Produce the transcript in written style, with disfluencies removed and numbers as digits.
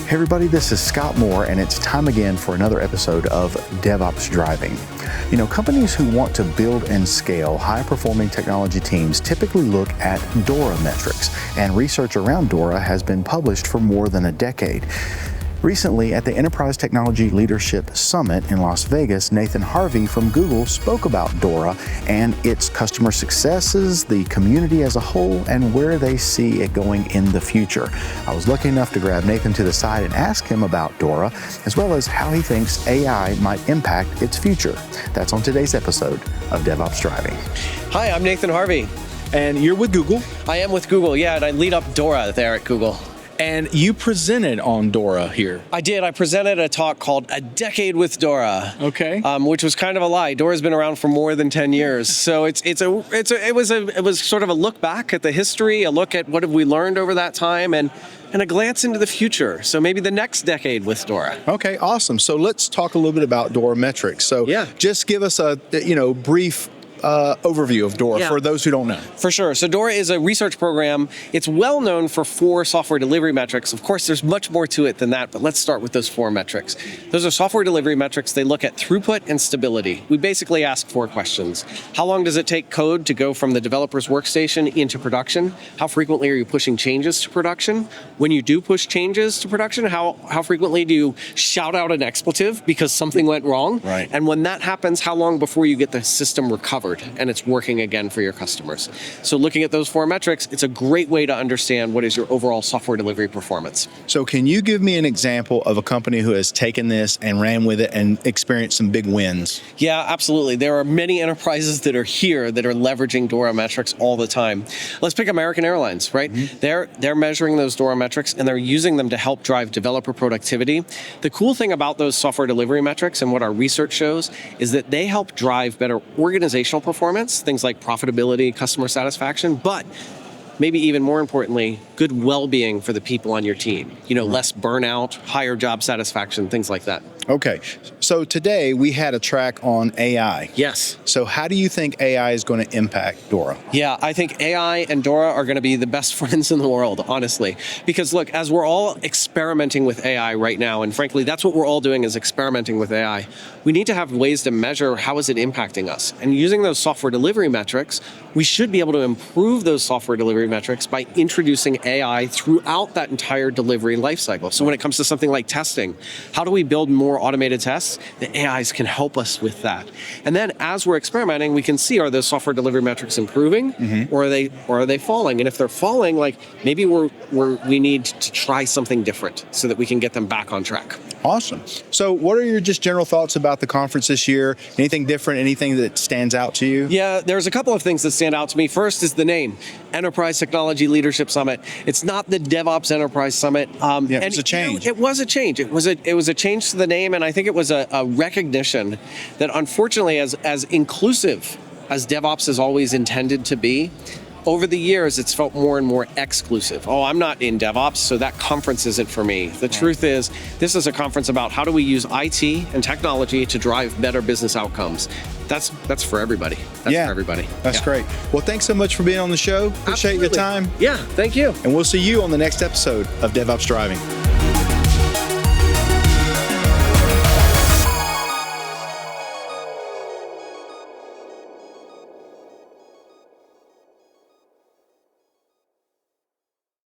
Hey everybody, this is Scott Moore, and it's time again for another episode of DevOps Driving. You know, companies who want to build and scale high-performing technology teams typically look at DORA metrics, and research around DORA has been published for more than a decade. Recently, at the Enterprise Technology Leadership Summit in Las Vegas, Nathen Harvey from Google spoke about DORA and its customer successes, the community as a whole, and where they see it going in the future. I was lucky enough to grab Nathen to the side and ask him about DORA, as well as how he thinks AI might impact its future. That's on today's episode of DevOps Driving. Hi, I'm Nathen Harvey. And you're with Google. I am with Google, yeah, and I lead up DORA there at Google. And you presented on DORA here. I did. I presented a talk called A Decade with DORA. Okay. Which was kind of a lie. DORA's been around for more than 10 years. So it was sort of a look back at the history, a look at what have we learned over that time, and a glance into the future. So maybe the next decade with DORA. Okay, awesome. So let's talk a little bit about DORA metrics. So just give us a brief overview of DORA for those who don't know. For sure. So DORA is a research program. It's well known for 4 software delivery metrics. Of course, there's much more to it than that, but let's start with those 4 metrics. Those are software delivery metrics. They look at throughput and stability. We basically ask 4 questions. How long does it take code to go from the developer's workstation into production? How frequently are you pushing changes to production? When you do push changes to production, how frequently do you shout out an expletive because something went wrong? Right. And when that happens, how long before you get the system recovered and it's working again for your customers? So looking at those 4 metrics, it's a great way to understand what is your overall software delivery performance. So can you give me an example of a company who has taken this and ran with it and experienced some big wins? Yeah, absolutely. There are many enterprises that are here that are leveraging DORA metrics all the time. Let's pick American Airlines, right? Mm-hmm. They're measuring those DORA metrics and they're using them to help drive developer productivity. The cool thing about those software delivery metrics and what our research shows is that they help drive better organizational performance, things like profitability, customer satisfaction, but maybe even more importantly, good well-being for the people on your team. You know, less burnout, higher job satisfaction, things like that. Okay, so today we had a track on AI. Yes. So how do you think AI is going to impact DORA? Yeah, I think AI and DORA are going to be the best friends in the world, honestly. Because look, as we're all experimenting with AI right now, and frankly, that's what we're all doing is experimenting with AI, we need to have ways to measure how is it impacting us. And using those software delivery metrics, we should be able to improve those software delivery metrics by introducing AI throughout that entire delivery lifecycle. So when it comes to something like testing, how do we build more automated tests? The AIs can help us with that. And then as we're experimenting, we can see, are those software delivery metrics improving or are they falling? And if they're falling, like maybe we need to try something different so that we can get them back on track. Awesome. So what are your just general thoughts about the conference this year? Anything different, anything that stands out to you? Yeah, there's a couple of things that stand out to me. First is the name, Enterprise Technology Leadership Summit. It's not the DevOps Enterprise Summit. It was a change. It was a change. It was a change to the name, and I think it was a recognition that unfortunately, as inclusive as DevOps is always intended to be, over the years, it's felt more and more exclusive. Oh, I'm not in DevOps, so that conference isn't for me. The truth is, this is a conference about how do we use IT and technology to drive better business outcomes. That's for everybody. For everybody. That's great. Well, thanks so much for being on the show. Appreciate your time. Yeah, thank you. And we'll see you on the next episode of DevOps Driving.